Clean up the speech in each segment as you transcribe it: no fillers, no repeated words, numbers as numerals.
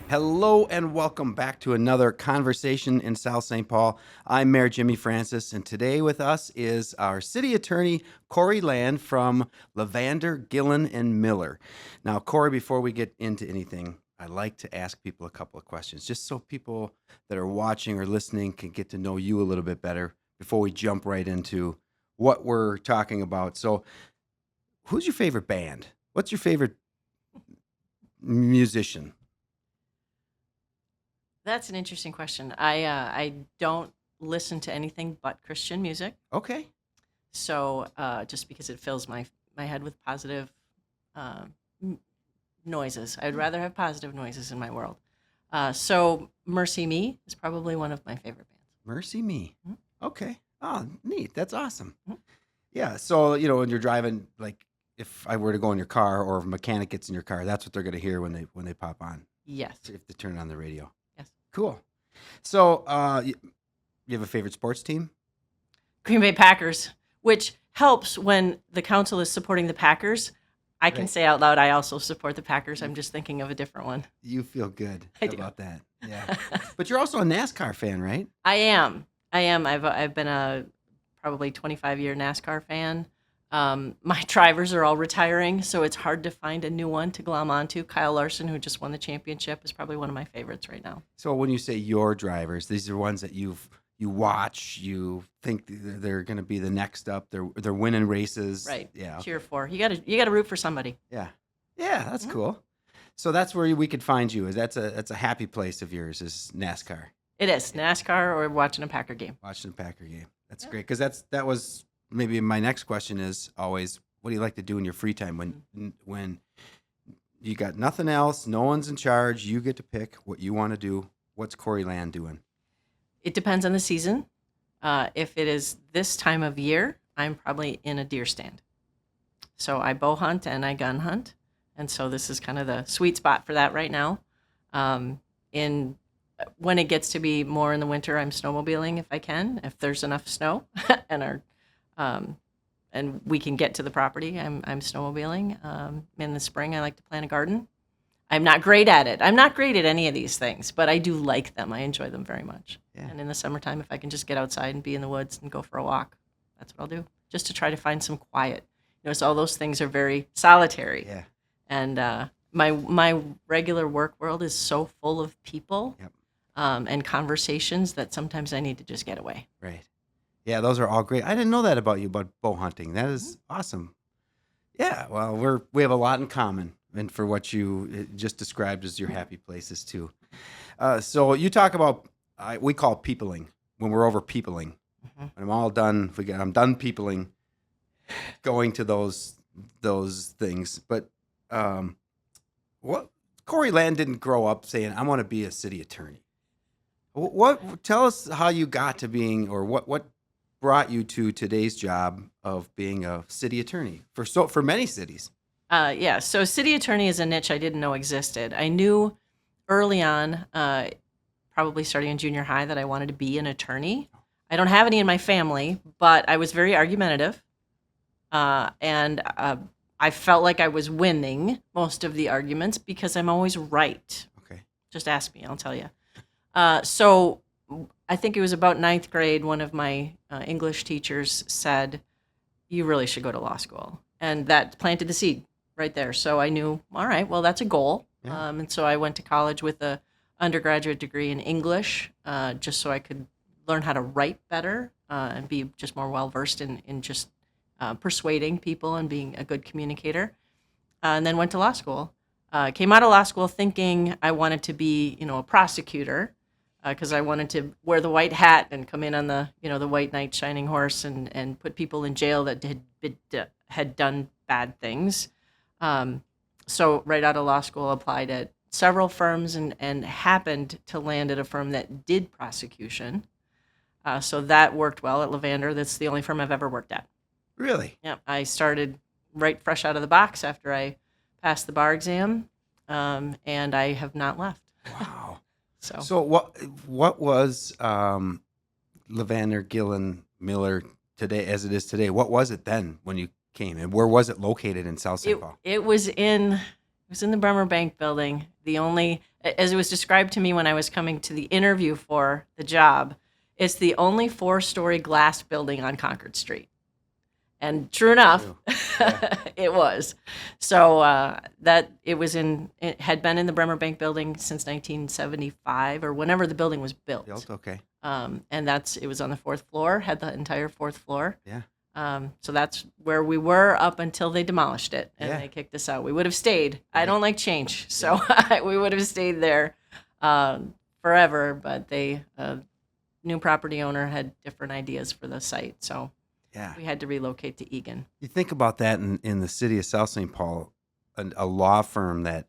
Hello and welcome back to another conversation in South St. Paul. I'm Mayor Jimmy Francis, and today with us is our city attorney, Kori Land from LeVander, Gillen and Miller. Now, Kori, before we get into anything, I like to ask people a couple of questions just so people that are watching or listening can get to know you a little bit better before we jump right into what we're talking about. So, who's your favorite band? What's your favorite musician? That's an interesting question. I don't listen to anything but Christian music, Okay. so just because it fills my head with positive uh, m- noises. I'd rather have positive noises in my world. So Mercy Me is probably one of my favorite bands. Mercy Me. Mhm. Okay. Oh, neat. That's awesome. Mhm. Yeah. So, when you're driving, like if I were to go in your car or if a mechanic gets in your car, that's what they're going to hear when they pop on, Yes, if they turn on the radio. yes. Cool. So, you have a favorite sports team? Green Bay Packers, which helps when the council is supporting the Packers. I can Right. say out loud, I also support the Packers. You, I'm just thinking of a different one. you feel good I do. about that. Yeah. But you're also a NASCAR fan, right? I am. I am. I've been a probably 25-year NASCAR fan. My drivers are all retiring, so it's hard to find a new one to glom onto. Kyle Larson, who just won the championship, is probably one of my favorites right now. So when you say your drivers, these are ones that you watch, you think they're going to be the next up. They're winning races. Right. Yeah. Cheer Okay. for. You gotta root for somebody. Yeah. Yeah, that's Mhm. cool. So that's where we could find you. Is that's a happy place of yours is NASCAR, It is NASCAR or watching a Packer game. watching the Packer game. That's Yeah. great because that was maybe my next question is always what do you like to do in your free time when you got nothing else, no one's in charge, you get to pick what you want to do. What's Corey Land doing? It depends on the season. If it is this time of year, I'm probably in a deer stand. So I bow hunt and I gun hunt, and so this is kind of the sweet spot for that right now. In When it gets to be more in the winter, I'm snowmobiling if I can, if there's enough snow, and our um, and we can get to the property. I'm snowmobiling. In the spring, I like to plant a garden. I'm not great at it. I'm not great at any of these things, but I do like them. I enjoy them very much. Yeah. And in the summertime, if I can just get outside and be in the woods and go for a walk, that's what I'll do, just to try to find some quiet. Notice all those things are very solitary, Yeah. and my regular work world is so full of people Yep. and conversations that sometimes I need to just get away. Right. Yeah, those are all great. I didn't know that about you about bow hunting. That Mhm. is awesome. Yeah, well, we have a lot in common, and for what you just described as your happy places too. So you talk about we call peopling when we're over peopling. Mhm. When I'm all done, I'm done peopling, going to those things. But um, what Corey Land didn't grow up saying, "I want to be a city attorney." What tell us how you got to being, or what brought you to today's job of being a city attorney for many cities. Yeah, so city attorney is a niche I didn't know existed. I knew early on, probably starting in junior high, that I wanted to be an attorney. I don't have any in my family, but I was very argumentative, and I felt like I was winning most of the arguments because I'm always right. Okay. Just ask me, I'll tell you. So I think it was about ninth grade, one of my English teachers said, "You really should go to law school." And that planted the seed right there. So I knew, all right, well, that's a goal. Yeah. And so I went to college with a undergraduate degree in English, just so I could learn how to write better and be just more well versed in just persuading people and being a good communicator. And then went to law school. Came out of law school thinking I wanted to be, a prosecutor, because I wanted to wear the white hat and come in on the white knight shining horse and put people in jail that had done bad things. So right out of law school, applied at several firms and happened to land at a firm that did prosecution. So that worked well at LeVander. That's the only firm I've ever worked at. Really? Yeah, I started right fresh out of the box after I passed the bar exam, and I have not left. Wow. So So what was LeVander, Gillen, Miller today as it is today? What was it then when you came, and where was it located in South St. it Paul? it was in It was in the Bremer Bank building. The only, as it was described to me when I was coming to the interview for the job, it's the only 4-story glass building on Concord Street. And true enough, True. Yeah. it was. So it had been in the Bremer Bank building since 1975 or whenever the building was built. Okay. And it was on the 4th floor, had the entire 4th floor. Yeah. So that's where we were up until they demolished it and Yeah. they kicked us out. We would have stayed. I Right. don't like change, so we would have stayed there forever. But new property owner had different ideas for the site, so Yeah. we had to relocate to Egan. You think about that in the city of South St. Paul, a law firm that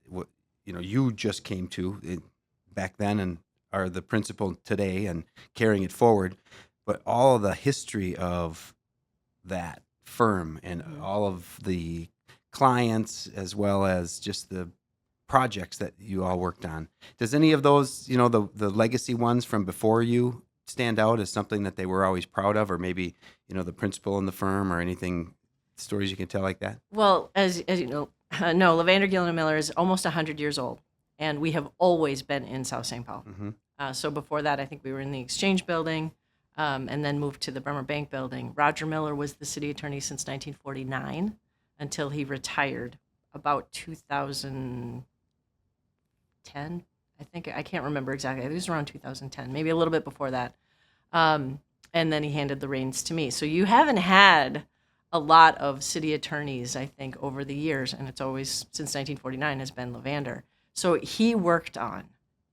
you just came to back then and are the principal today and carrying it forward, but all of the history of that firm and all of the clients as well as just the projects that you all worked on. Does any of those, the legacy ones from before you stand out as something that they were always proud of, or maybe, the principal in the firm or anything, stories you can tell like that? Well, as you know, no, LeVander, Gillen and Miller is almost 100 years old, and we have always been in South St. Paul. Mm-hmm. So before that, I think we were in the Exchange building, and then moved to the Bremer Bank building. Roger Miller was the city attorney since 1949 until he retired about 2010. I think, I can't remember exactly. I think it was around 2010, maybe a little bit before that. And then he handed the reins to me. So you haven't had a lot of city attorneys, I think, over the years, and it's always, since 1949, has been LeVander. So he worked on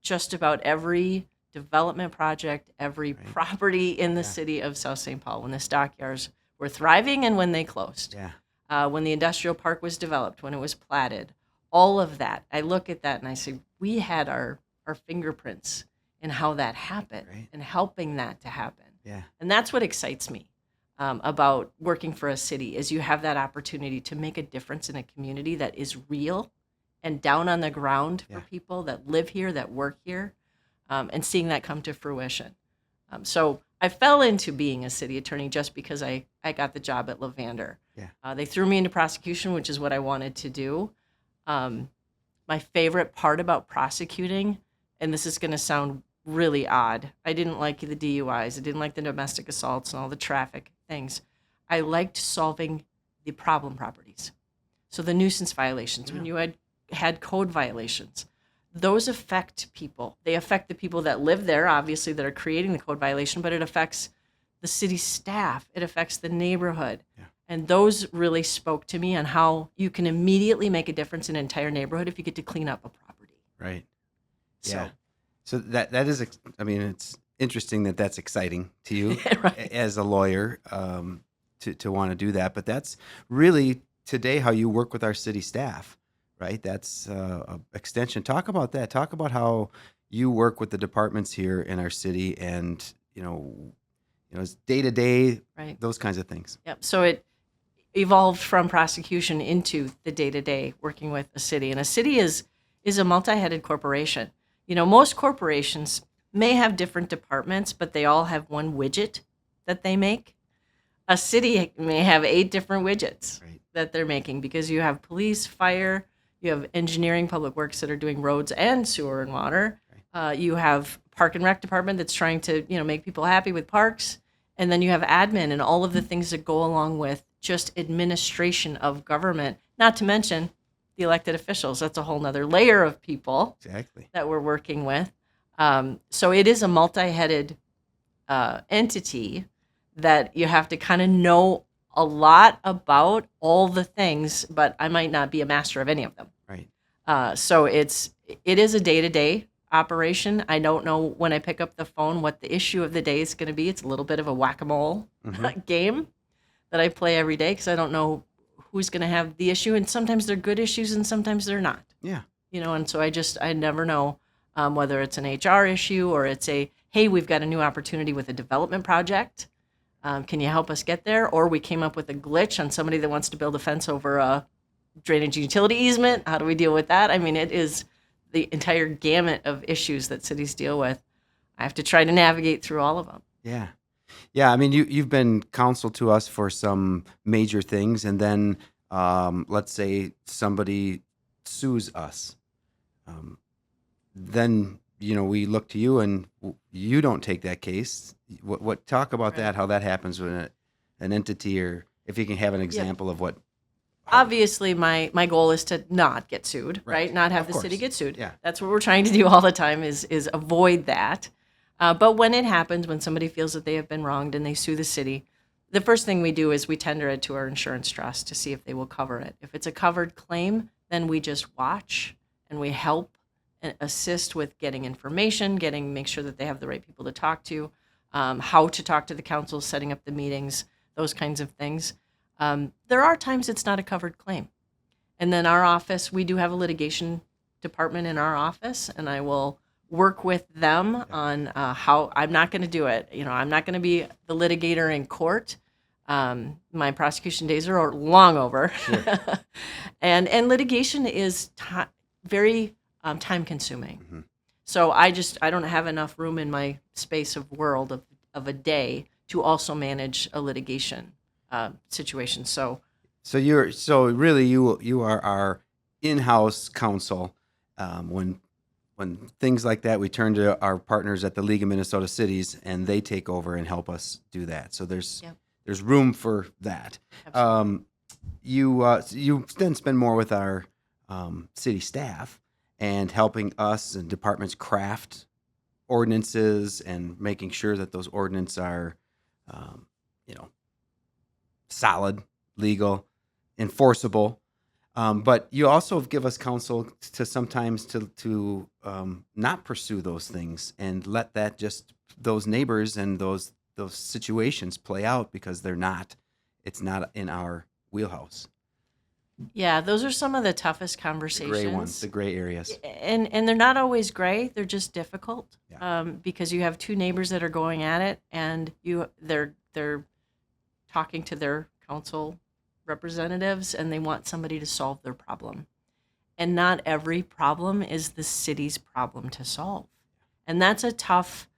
just about every development project, every property in the city of South St. Paul, when the stockyards were thriving and when they closed. Yeah. When the industrial park was developed, when it was platted, all of that. I look at that and I say, we had our fingerprints in how that happened and helping that to happen. Yeah. And that's what excites me about working for a city, is you have that opportunity to make a difference in a community that is real and down on the ground for people that live here, that work here, and seeing that come to fruition. So I fell into being a city attorney just because I got the job at LeVander. Yeah. They threw me into prosecution, which is what I wanted to do. My favorite part about prosecuting, and this is going to sound really odd, I didn't like the DUIs. I didn't like the domestic assaults and all the traffic things. I liked solving the problem properties. So the nuisance violations, when you had code violations, those affect people. They affect the people that live there, obviously, that are creating the code violation, but it affects the city staff. It affects the neighborhood. Yeah. And those really spoke to me on how you can immediately make a difference in an entire neighborhood if you get to clean up a property. Right. So, Yeah. So that is, I mean, it's interesting that that's exciting to you as a lawyer, to want to do that. But that's really today how you work with our city staff, right? That's a extension. Talk about that. Talk about how you work with the departments here in our city, and it's day to day, those kinds of things. Yep. So it evolved from prosecution into the day to day working with a city, and a city is a multi-headed corporation. Most corporations may have different departments, but they all have one widget that they make. A city may have 8 different widgets that they're making, because you have police, fire, you have engineering, public works that are doing roads and sewer and water. You have park and rec department that's trying to, make people happy with parks. And then you have admin and all of the things that go along with just administration of government, not to mention the elected officials. That's a whole nother layer of people that we're working with. So it is a multi-headed entity that you have to kind of know a lot about all the things, but I might not be a master of any of them. Right. So it is a day-to-day operation. I don't know when I pick up the phone what the issue of the day is going to be. It's a little bit of a whack-a-mole game that I play every day, because I don't know who's going to have the issue, and sometimes they're good issues and sometimes they're not. Yeah. And so I never know whether it's an HR issue or it's hey, we've got a new opportunity with a development project. Can you help us get there? Or we came up with a glitch on somebody that wants to build a fence over a drainage utility easement. How do we deal with that? I mean, it is the entire gamut of issues that cities deal with. I have to try to navigate through all of them. Yeah. Yeah, I mean, you've been counsel to us for some major things, and then let's say somebody sues us, then we look to you, and you don't take that case. What talk about Right. that? How that happens when an entity, or if you can have an example of what. Obviously, my goal is to not get sued, right? Not have Of the city course. get sued. Yeah. That's what we're trying to do all the time is avoid that. But when it happens, when somebody feels that they have been wronged and they sue the city, the first thing we do is we tender it to our insurance trust to see if they will cover it. If it's a covered claim, then we just watch and we help and assist with getting information, make sure that they have the right people to talk to, how to talk to the council, setting up the meetings, those kinds of things. There are times it's not a covered claim. And then our office, we do have a litigation department in our office, and I will work with them on how I'm not going to do it. I'm not going to be the litigator in court. My prosecution days are long over. Sure. and litigation is very time consuming. Mm-hmm. So I don't have enough room in my space of world of a day to also manage a litigation situation. So really you are our in-house counsel. When things like that, we turn to our partners at the League of Minnesota Cities, and they take over and help us do that. So there's room for that. You then spend more with our city staff and helping us and departments craft ordinances and making sure that those ordinances are, solid, legal, enforceable. But you also give us counsel to sometimes to not pursue those things and let that those neighbors and those situations play out because it's not in our wheelhouse. Yeah, those are some of the toughest conversations. The gray ones, the gray areas. And they're not always gray, they're just difficult. Yeah. Because you have two neighbors that are going at it, and they're talking to their council representatives, and they want somebody to solve their problem. And not every problem is the city's problem to solve. And that's a tough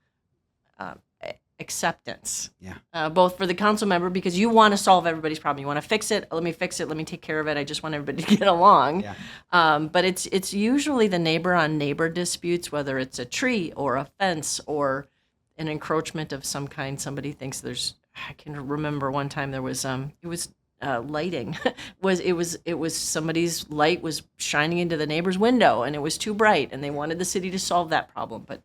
acceptance. Yeah. Both for the council member, because you want to solve everybody's problem. You want to fix it. Let me fix it. Let me take care of it. I just want everybody to get along. Yeah. But it's usually the neighbor on neighbor disputes, whether it's a tree or a fence or an encroachment of some kind. Somebody thinks I can remember one time there was lighting. it was somebody's light was shining into the neighbor's window, and it was too bright, and they wanted the city to solve that problem, but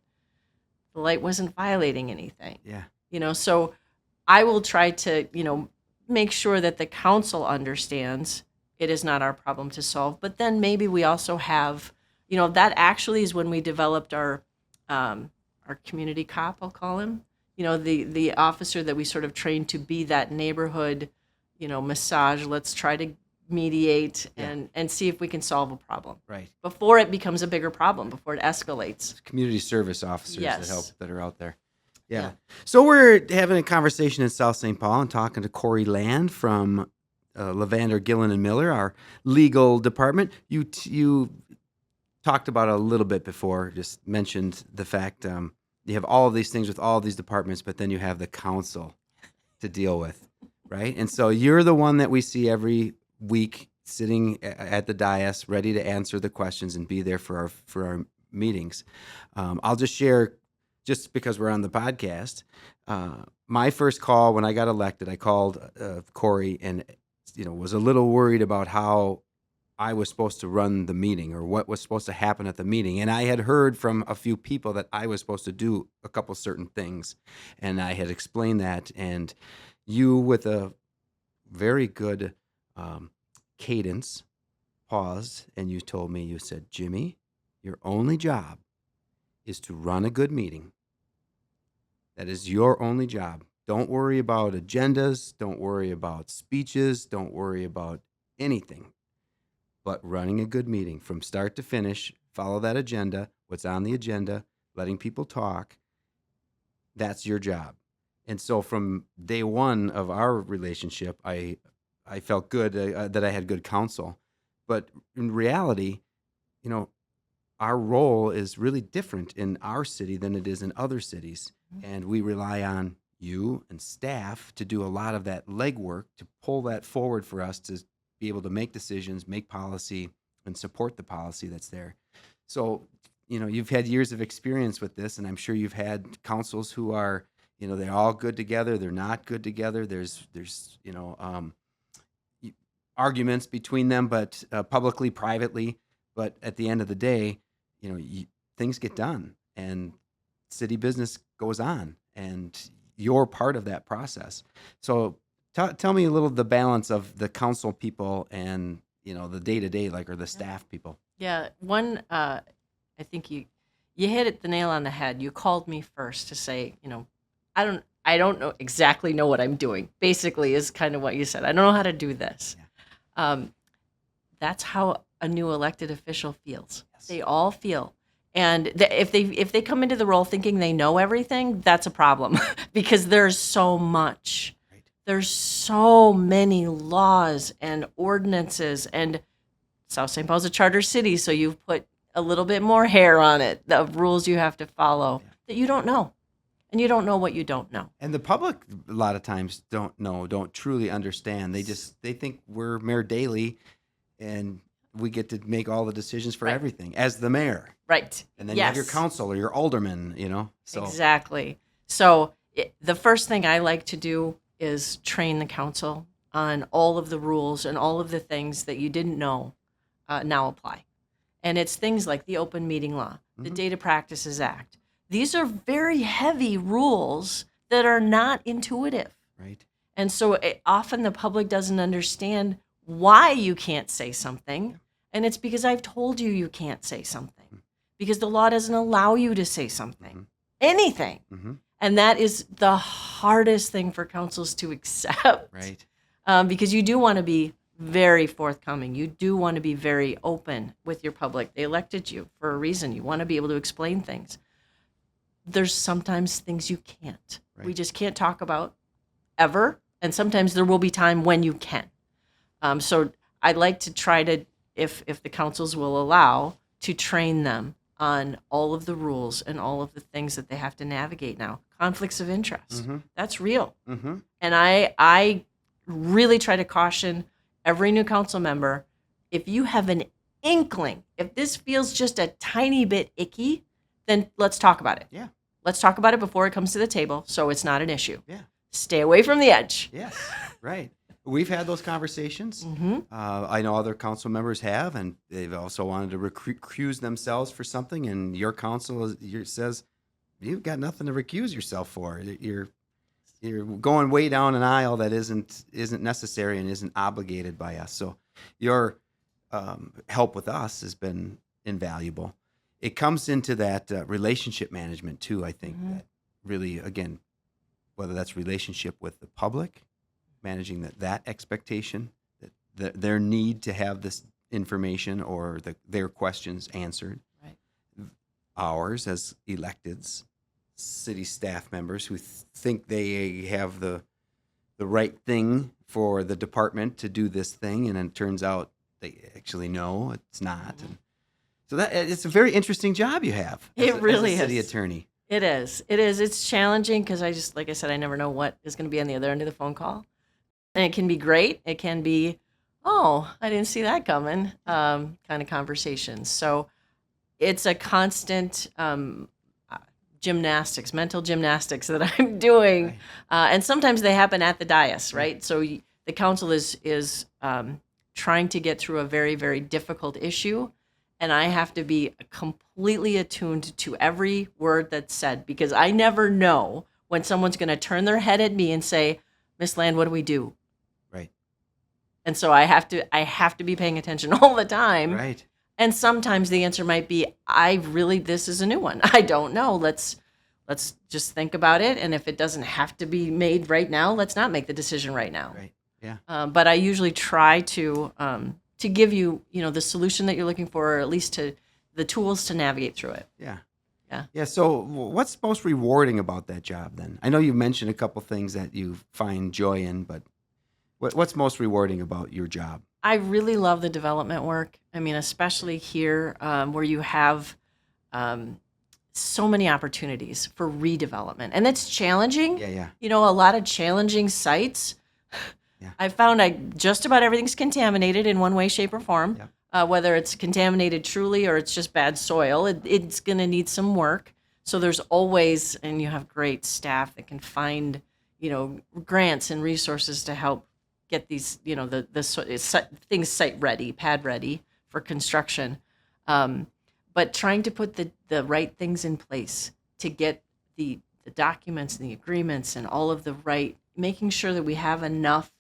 the light wasn't violating anything. Yeah. So I will try to make sure that the council understands it is not our problem to solve. But then maybe we also have, that actually is when we developed our community cop, I'll call him. The officer that we sort of trained to be that neighborhood, massage. Let's try to mediate and see if we can solve a problem. Right. Before it becomes a bigger problem, before it escalates. Community service officers Yes. that are out there. Yeah. So we're having a conversation in South St. Paul and talking to Kori Land from LeVander, Gillen and Miller, our legal department. You talked about it a little bit before, just mentioned the fact you have all of these things with all of these departments, but then you have the council to deal with, right? And so you're the one that we see every week sitting at the dais, ready to answer the questions and be there for our meetings. I'll just share, just because we're on the podcast, my first call when I got elected, I called Kori and was a little worried about how I was supposed to run the meeting or what was supposed to happen at the meeting. And I had heard from a few people that I was supposed to do a couple certain things. And I had explained that. And you, with a very good cadence, paused and you told me, you said, "Jimmy, your only job is to run a good meeting. That is your only job. Don't worry about agendas. Don't worry about speeches. Don't worry about anything. But running a good meeting from start to finish, follow that agenda, what's on the agenda, letting people talk, that's your job." And so from day one of our relationship, I felt good that I had good counsel. But in reality, our role is really different in our city than it is in other cities. And we rely on you and staff to do a lot of that legwork to pull that forward for us to be able to make decisions, make policy, and support the policy that's there. So, you've had years of experience with this, and I'm sure you've had councils who are, they're all good together. They're not good together. There's arguments between them, but publicly, privately. But at the end of the day, things get done, and city business goes on, and you're part of that process. So tell me a little the balance of the council people and the day to day, or the staff people. Yeah, I think you hit it the nail on the head. You called me first to say, I don't exactly know what I'm doing. Basically, is kind of what you said. I don't know how to do this. Yeah. That's how a new elected official feels. Yes. They all feel. And if they come into the role thinking they know everything, that's a problem because there's so much. Right. There's so many laws and ordinances, and South St. Paul's a charter city, so you've put a little bit more hair on it, the rules you have to follow that you don't know. And you don't know what you don't know. And the public a lot of times don't truly understand. They think we're Mayor Daley and we get to make all the decisions for everything as the mayor. Right. And then you have your council or your alderman, So. Exactly. So the first thing I like to do is train the council on all of the rules and all of the things that you didn't know now apply. And it's things like the open meeting law, the Data Practices Act. These are very heavy rules that are not intuitive. Right. And so often the public doesn't understand why you can't say something. And it's because I've told you you can't say something. Because the law doesn't allow you to say something. Anything. And that is the hardest thing for councils to accept. Right. Because you do want to be very forthcoming. You do want to be very open with your public. They elected you for a reason. You want to be able to explain things. There's sometimes things you can't. Right. We just can't talk about ever. And sometimes there will be time when you can. So I'd like to try to, if the councils will allow, to train them on all of the rules and all of the things that they have to navigate now. Conflicts of interest. That's real. And I really try to caution every new council member, if you have an inkling, if this feels just a tiny bit icky, then let's talk about it. Yeah. Let's talk about it before it comes to the table so it's not an issue. Yeah. Stay away from the edge. Yes, right. We've had those conversations. I know other council members have, and they've also wanted to recuse themselves for something, and your council says, you've got nothing to recuse yourself for. You're going way down an aisle that isn't necessary and isn't obligated by us. So your help with us has been invaluable. It comes into that relationship management too, I think, that really, again, whether that's relationship with the public, managing that expectation, that their need to have this information or their questions answered. Right. Ours as electeds, city staff members who think they have the right thing for the department to do this thing, and then it turns out they actually know it's not. And so it's a very interesting job you have. It really as a city is. Attorney. It is. It's challenging because like I said, I never know what is going to be on the other end of the phone call. And it can be great. It can be, oh, I didn't see that coming, kind of conversations. So it's a constant gymnastics, mental gymnastics that I'm doing. Right. And sometimes they happen at the dais, right? So the council is trying to get through a very, very difficult issue. And I have to be completely attuned to every word that's said because I never know when someone's going to turn their head at me and say, Miss Land, what do we do? Right. And so I have to be paying attention all the time. Right. And sometimes the answer might be, this is a new one. I don't know. Let's just think about it. And if it doesn't have to be made right now, let's not make the decision right now. Right. Yeah. But I usually try to give you, the solution that you're looking for, or at least to the tools to navigate through it. Yeah. Yeah. Yeah. So what's most rewarding about that job then? I know you mentioned a couple things that you find joy in, but what's most rewarding about your job? I really love the development work. I mean, especially here where you have so many opportunities for redevelopment. And it's challenging. Yeah. A lot of challenging sites. Yeah. I found just about everything's contaminated in one way, shape, or form. whether it's contaminated truly or it's just bad soil. It's going to need some work. So there's always, and you have great staff that can find, grants and resources to help get these, things site ready, pad ready for construction. But trying to put the right things in place to get the documents and the agreements and all of the right, making sure that we have enough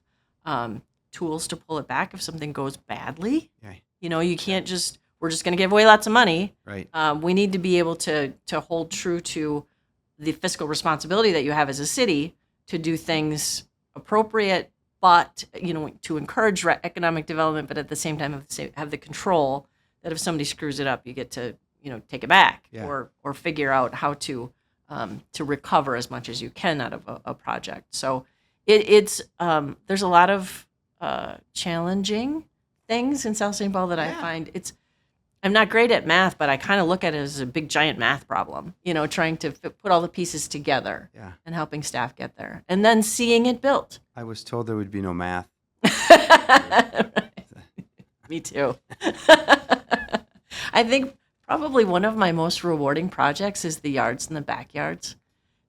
tools to pull it back if something goes badly. Okay. You can't we're just going to give away lots of money. Right. We need to be able to hold true to the fiscal responsibility that you have as a city to do things appropriate, but, to encourage economic development, but at the same time have the control that if somebody screws it up, you get to, take it back or figure out how to recover as much as you can out of a project. So it's there's a lot of challenging things in South St. Paul that I find I'm not great at math, but I kind of look at it as a big giant math problem, trying to put all the pieces together and helping staff get there and then seeing it built. I was told there would be no math. Me too. I think probably one of my most rewarding projects is the yards and the backyards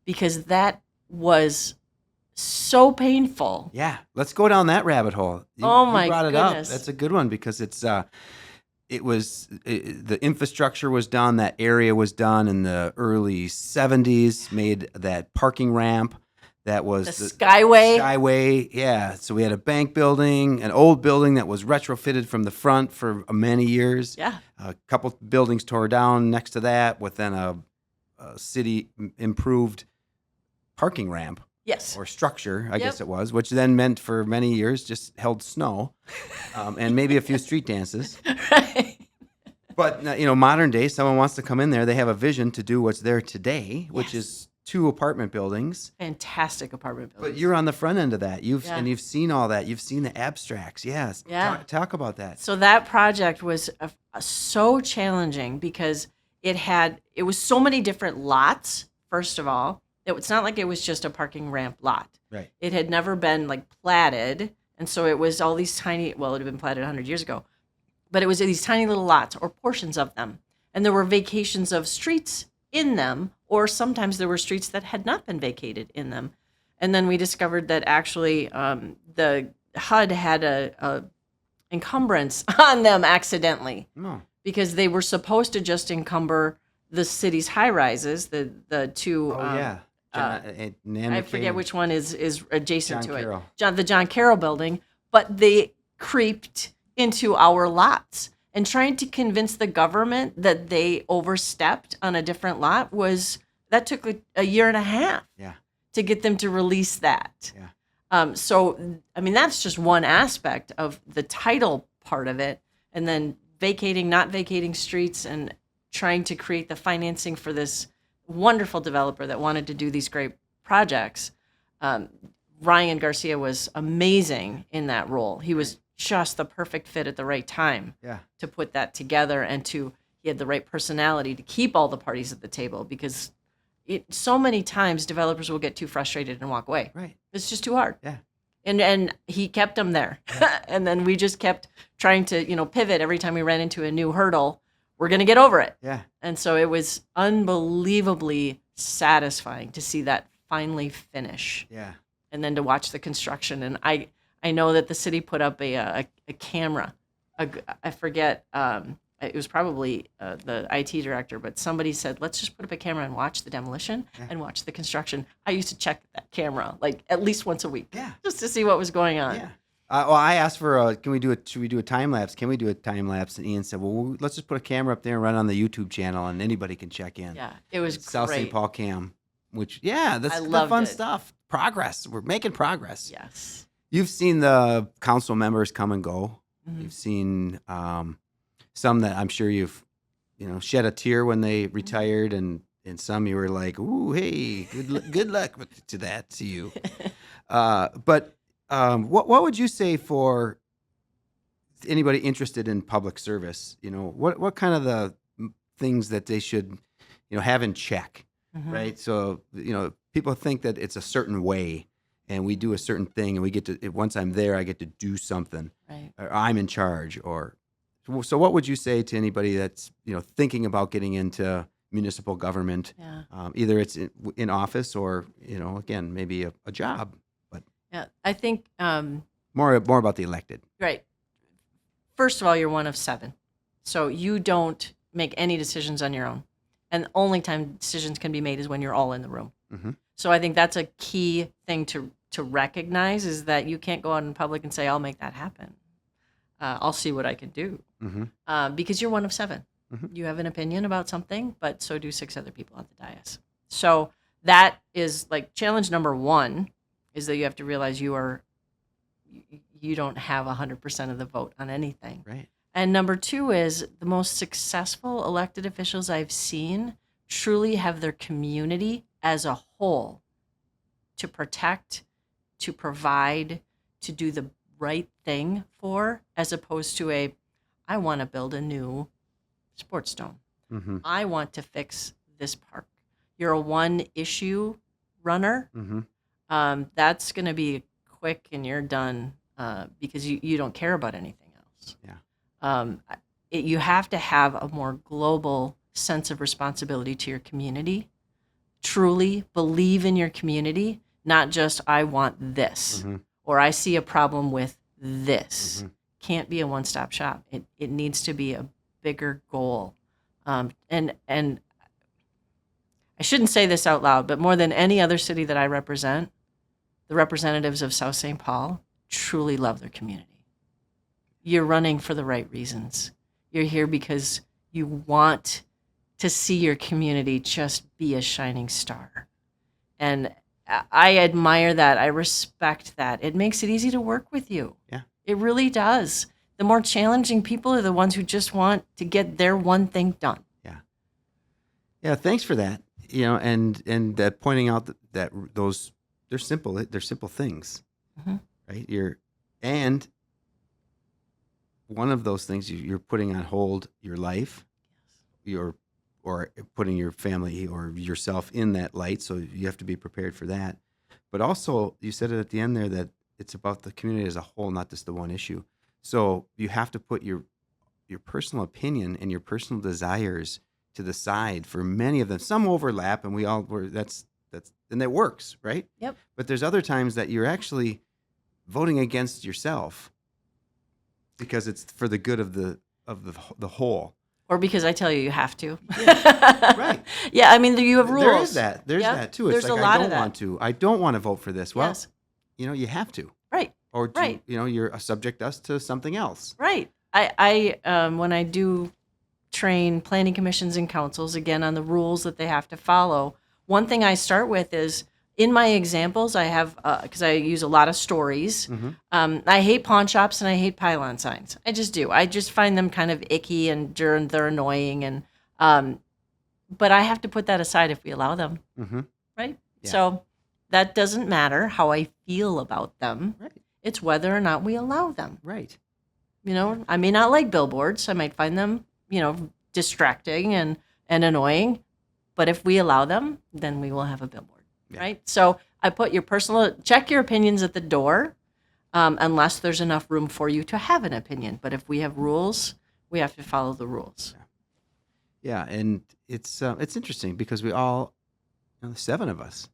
because that was so painful. Yeah, let's go down that rabbit hole. You brought it up. That's a good one because the infrastructure was done. That area was done in the early 70s. Made that parking ramp. That was the Skyway. Skyway, yeah. So we had a bank building, an old building that was retrofitted from the front for many years. Yeah. A couple buildings tore down next to that, with then a city improved parking ramp. Yes. Or structure, I guess it was, which then meant for many years just held snow and maybe a few street dances. Right. But, modern day, someone wants to come in there. They have a vision to do what's there today, which is 2 apartment buildings. Fantastic apartment buildings. But you're on the front end of that. You've seen all that. You've seen the abstracts. Yes. Yeah. Talk about that. So that project was so challenging because it was so many different lots, first of all. It's not like it was just a parking ramp lot. Right. It had never been platted. And so it was all these tiny, it had been platted 100 years ago, but it was these tiny little lots or portions of them. And there were vacations of streets in them, or sometimes there were streets that had not been vacated in them. And then we discovered that actually the HUD had a encumbrance on them accidentally because they were supposed to just encumber the city's high rises, the two. I forget which one is adjacent to it. The John Carroll building, but they creeped into our lots. And trying to convince the government that they overstepped on a different lot that took a year and a half to get them to release that. Yeah. So, that's just one aspect of the title part of it. And then not vacating streets and trying to create the financing for this wonderful developer that wanted to do these great projects. Ryan Garcia was amazing in that role. He was just the perfect fit at the right time to put that together, and he had the right personality to keep all the parties at the table because so many times developers will get too frustrated and walk away. Right. It's just too hard. Yeah. And he kept them there. Yeah. And then we just kept trying to, pivot every time we ran into a new hurdle. We're going to get over it. Yeah. And so it was unbelievably satisfying to see that finally finish. Yeah. And then to watch the construction. And I know that the city put up a camera. I forget, it was probably the IT director, but somebody said, let's just put up a camera and watch the demolition and watch the construction. I used to check that camera at least once a week just to see what was going on. Yeah. I asked for, should we do a time lapse? Can we do a time lapse? And Ian said, well, let's just put a camera up there and run on the YouTube channel and anybody can check in. Yeah, it was South great. St. Paul Cam, which, that's the fun stuff. Progress. We're making progress. Yes. You've seen the council members come and go. Mm-hmm. You've seen some that I'm sure you've, shed a tear when they retired, and some you were like, ooh, hey, good luck to you. But what would you say for anybody interested in public service? What kind of the things that they should, have in check, right? So, people think that it's a certain way, and we do a certain thing, and we get to, once I'm there, I get to do something, right? Or I'm in charge, or So what would you say to anybody that's, thinking about getting into municipal government? Yeah. Either it's in office or, again, maybe a job, but Yeah. I think, more about the elected. right. First of all, you're one of 7. So you don't make any decisions on your own. And the only time decisions can be made is when you're all in the room. Mm-hmm. So I think that's a key thing to recognize, is that you can't go out in public and say, I'll make that happen. I'll see what I can do. Mm-hmm. Because you're one of 7. Mm-hmm. You have an opinion about something, but so do 6 other people at the dais. So that is like challenge number 1, is that you have to realize you don't have 100% of the vote on anything. Right. And number 2 is the most successful elected officials I've seen truly have their community as a whole to protect, to provide, to do the right thing for, as opposed to I want to build a new sports dome. Mm-hmm. I want to fix this park. You're a one issue runner. Mm-hmm. That's going to be quick and you're done, because you don't care about anything else. Yeah. You have to have a more global sense of responsibility to your community. Truly believe in your community, not just I want this, Mm-hmm. or I see a problem with this. Mm-hmm. Can't be a one-stop shop. It needs to be a bigger goal. And I shouldn't say this out loud, but more than any other city that I represent, the representatives of South St. Paul truly love their community. You're running for the right reasons. You're here because you want to see your community just be a shining star. And I admire that. I respect that. It makes it easy to work with you. Yeah. It really does. The more challenging people are the ones who just want to get their one thing done. Yeah. Yeah. Thanks for that. And that pointing out that those they're simple things, Mm-hmm. right? And one of those things you're putting on hold your life, or putting your family or yourself in that light. So you have to be prepared for that. But also, you said it at the end there that it's about the community as a whole, not just the one issue. So you have to put your personal opinion and your personal desires to the side for many of them. Some overlap, and that's and that works, right? Yep. But there's other times that you're actually voting against yourself because it's for the good of the whole. Or because I tell you have to. Yeah, right. Yeah, I mean, you have rules. There is that. There's Yep. that too. It's There's like a lot I of don't that. want to. I don't want to vote for this. Well, Yes. you have to. Right. Or Right. you're subject us to something else. Right. I when I do train planning commissions and councils, again, on the rules that they have to follow, one thing I start with is, in my examples, I have, because I use a lot of stories. Mm-hmm. I hate pawn shops and I hate pylon signs. I just do. I just find them kind of icky and they're annoying. And but I have to put that aside if we allow them, Mm-hmm. right? Yeah. So that doesn't matter how I feel about them. Right. It's whether or not we allow them. Right. I may not like billboards. I might find them, distracting and annoying. But if we allow them, then we will have a billboard. Yeah. Right? So I put check your opinions at the door, unless there's enough room for you to have an opinion. But if we have rules, we have to follow the rules. Yeah, and it's interesting because we all, 7 of us,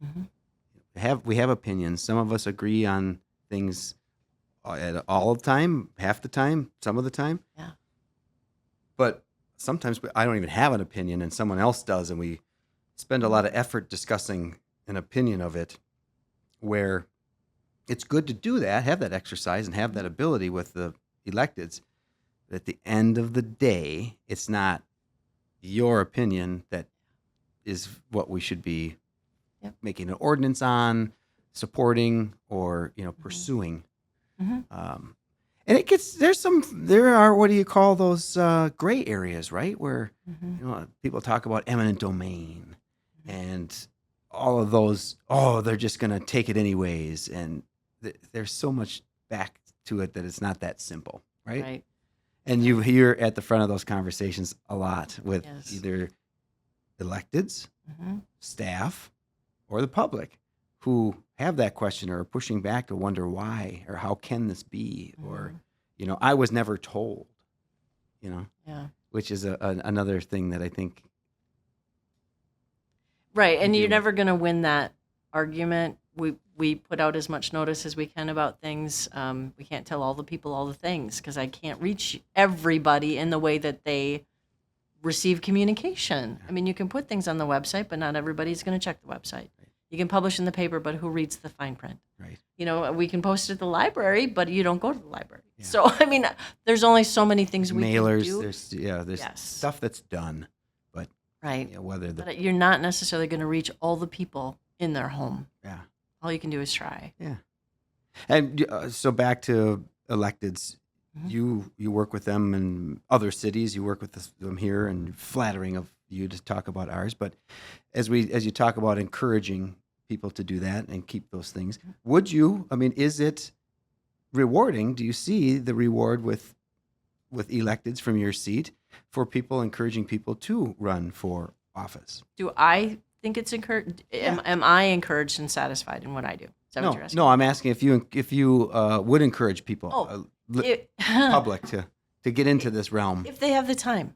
Mm-hmm. we have opinions. Some of us agree on things at all the time, half the time, some of the time. Yeah. But sometimes I don't even have an opinion, and someone else does, and we spend a lot of effort discussing an opinion of it, where it's good to do that, have that exercise, and have that ability with the electeds. But at the end of the day, it's not your opinion that is what we should be Yep. making an ordinance on, supporting, or pursuing. Mm-hmm. And there are, what do you call those gray areas, right? Where people talk about eminent domain and all of those. Oh, they're just going to take it anyways, and there's so much back to it that it's not that simple, right? Right. And you hear at the front of those conversations a lot with Yes. either electeds, Mm-hmm. staff, or the public who have that question or are pushing back to wonder why or how can this be, or I was never told. Yeah. which is another thing that I think. Right, and you're do. never going to win that argument. We put out as much notice as we can about things. We can't tell all the people all the things because I can't reach everybody in the way that they receive communication. I mean, you can put things on the website, but not everybody's going to check the website. You can publish in the paper, but who reads the fine print? Right. We can post it at the library, but you don't go to the library. Yeah. So, I mean, there's only so many things we Mailers, can do. There's Yes. stuff that's done, but right. Whether but you're not necessarily going to reach all the people in their home. Yeah. All you can do is try. Yeah. And so back to electeds, you work with them in other cities. You work with them here, and flattering of you to talk about ours. But as you talk about encouraging people to do that and keep those things, would you? I mean, is it rewarding? Do you see the reward with electeds from your seat for people encouraging people to run for office? Do I think it's encouraged? Yeah. Am I encouraged and satisfied in what I do? Is that what you're asking? No, I'm asking if you would encourage people, public, to get into this realm. If they have the time.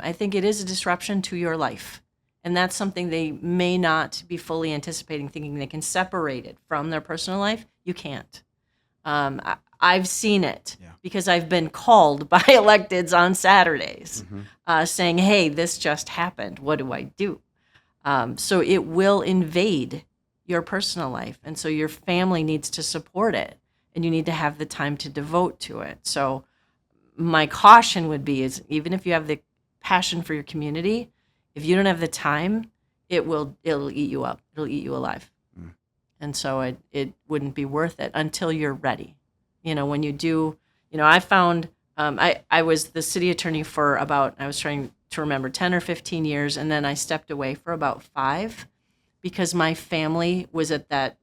I think it is a disruption to your life. And that's something they may not be fully anticipating, thinking they can separate it from their personal life. You can't. I've seen it because I've been called by electeds on Saturdays saying, hey, this just happened. What do I do? So it will invade your personal life. And so your family needs to support it. And you need to have the time to devote to it. So my caution would be is even if you have the passion for your community, if you don't have the time, it'll eat you up. It'll eat you alive. And so it wouldn't be worth it until you're ready. When you do, I found, I was the city attorney for I was trying to remember 10 or 15 years. And then I stepped away for about 5 because my family was at that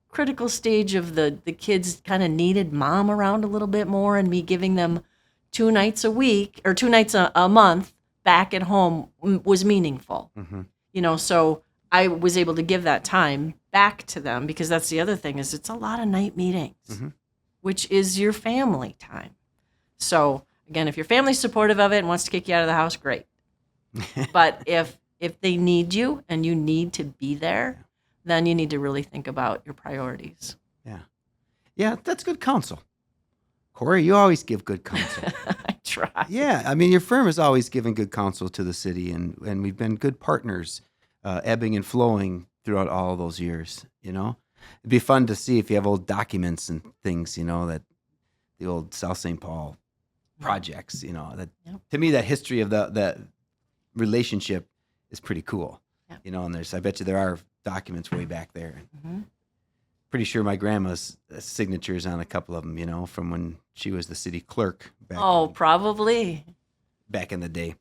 critical stage of the kids kind of needed mom around a little bit more, and me giving them 2 nights a week or 2 nights a month back at home was meaningful. So I was able to give that time back to them because that's the other thing is it's a lot of night meetings, which is your family time. So again, if your family's supportive of it and wants to kick you out of the house, great. But if they need you and you need to be there, then you need to really think about your priorities. Yeah, that's good counsel. Kori, you always give good counsel. I try. Yeah, I mean, your firm has always given good counsel to the city, and we've been good partners, ebbing and flowing throughout all of those years, It'd be fun to see if you have old documents and things, that the old South St. Paul projects, that to me, that history of that relationship is pretty cool, and I bet you there are documents way back there. Pretty sure my grandma's signature is on a couple of them, from when she was the city clerk. Probably. Back in the day.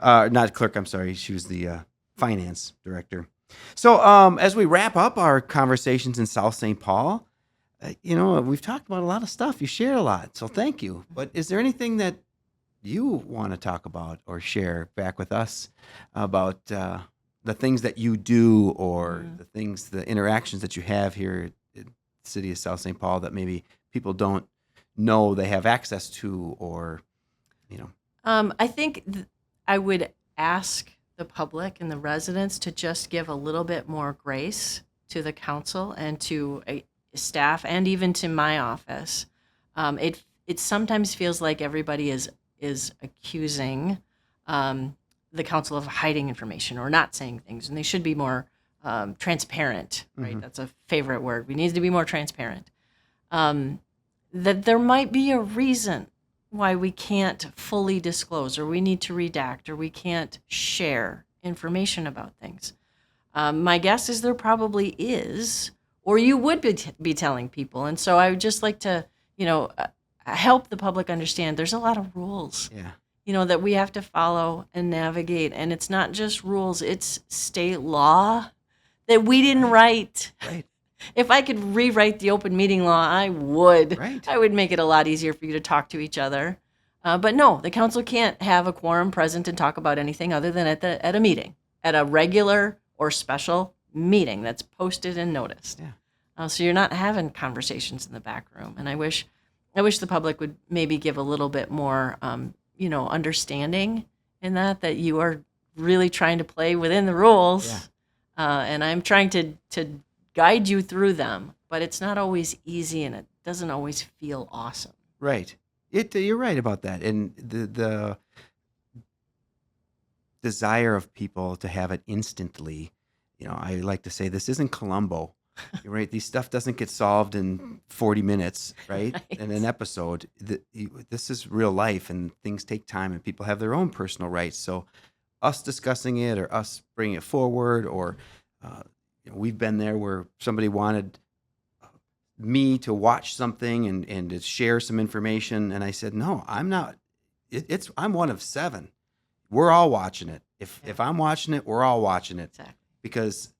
Not clerk, I'm sorry. She was the finance director. So as we wrap up our conversations in South St. Paul, we've talked about a lot of stuff. You shared a lot, so thank you. But is there anything that you want to talk about or share back with us about the things that you do or the interactions that you have here at the city of South St. Paul that maybe people don't know they have access to, or, I think I would ask the public and the residents to just give a little bit more grace to the council and to staff and even to my office. It sometimes feels like everybody is accusing the council of hiding information or not saying things, and they should be more transparent, right? That's a favorite word. We need to be more transparent. That there might be a reason why we can't fully disclose, or we need to redact, or we can't share information about things. My guess is there probably is, or you would be telling people. And so I would just like to, help the public understand there's a lot of rules. That we have to follow and navigate. And it's not just rules, it's state law that we didn't write. Right. If I could rewrite the open meeting law, I would. Right. I would make it a lot easier for you to talk to each other. But no, the council can't have a quorum present and talk about anything other than at a meeting, at a regular or special meeting that's posted and noticed. So you're not having conversations in the back room. And I wish I wish the public would maybe give a little bit more, understanding in that you are really trying to play within the rules, Yeah. and I'm trying to guide you through them, but it's not always easy and it doesn't always feel awesome. Right. You're right about that. And the desire of people to have it instantly, I like to say this isn't Columbo. You're right. These stuff doesn't get solved in 40 minutes, right? In an Right. episode. This is real life and things take time and people have their own personal rights. So us discussing it or us bringing it forward or uh, we've been there where somebody wanted me to watch something and to share some information and I said, no, I'm not. I'm one of seven. We're all watching it. Yeah. If I'm watching it, we're all watching it Exactly. because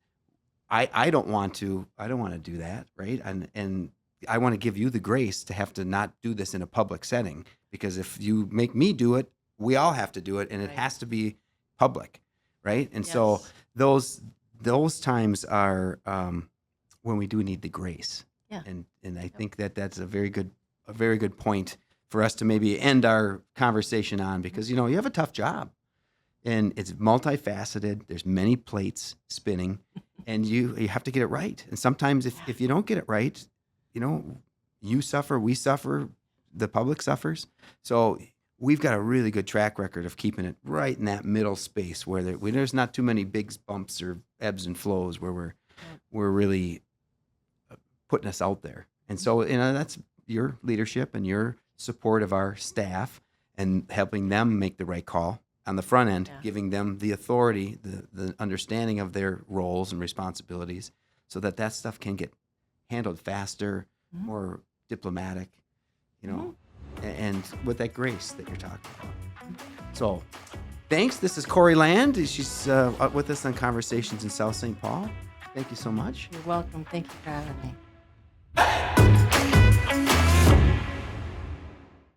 I don't want to do that, right? And I want to give you the grace to have to not do this in a public setting because if you make me do it, we all have to do it and it Right. has to be public, right? And so Yes. those times are when we do need the grace. Yeah. And I think that's a very good point for us to maybe end our conversation on because you have a tough job and it's multifaceted. There's many plates spinning, and you have to get it right. And sometimes if you don't get it right, you suffer, we suffer, the public suffers. So we've got a really good track record of keeping it right in that middle space where there's not too many big bumps or ebbs and flows where we're really putting us out there. And so that's your leadership and your support of our staff and helping them make the right call on the front end, Yeah. giving them the authority, the understanding of their roles and responsibilities so that stuff can get handled faster, Mhm. more diplomatic, and with that grace that you're talking about. So thanks. This is Kori Land. She's with us on Conversations in South St. Paul. Thank you so much. You're welcome. Thank you for having me.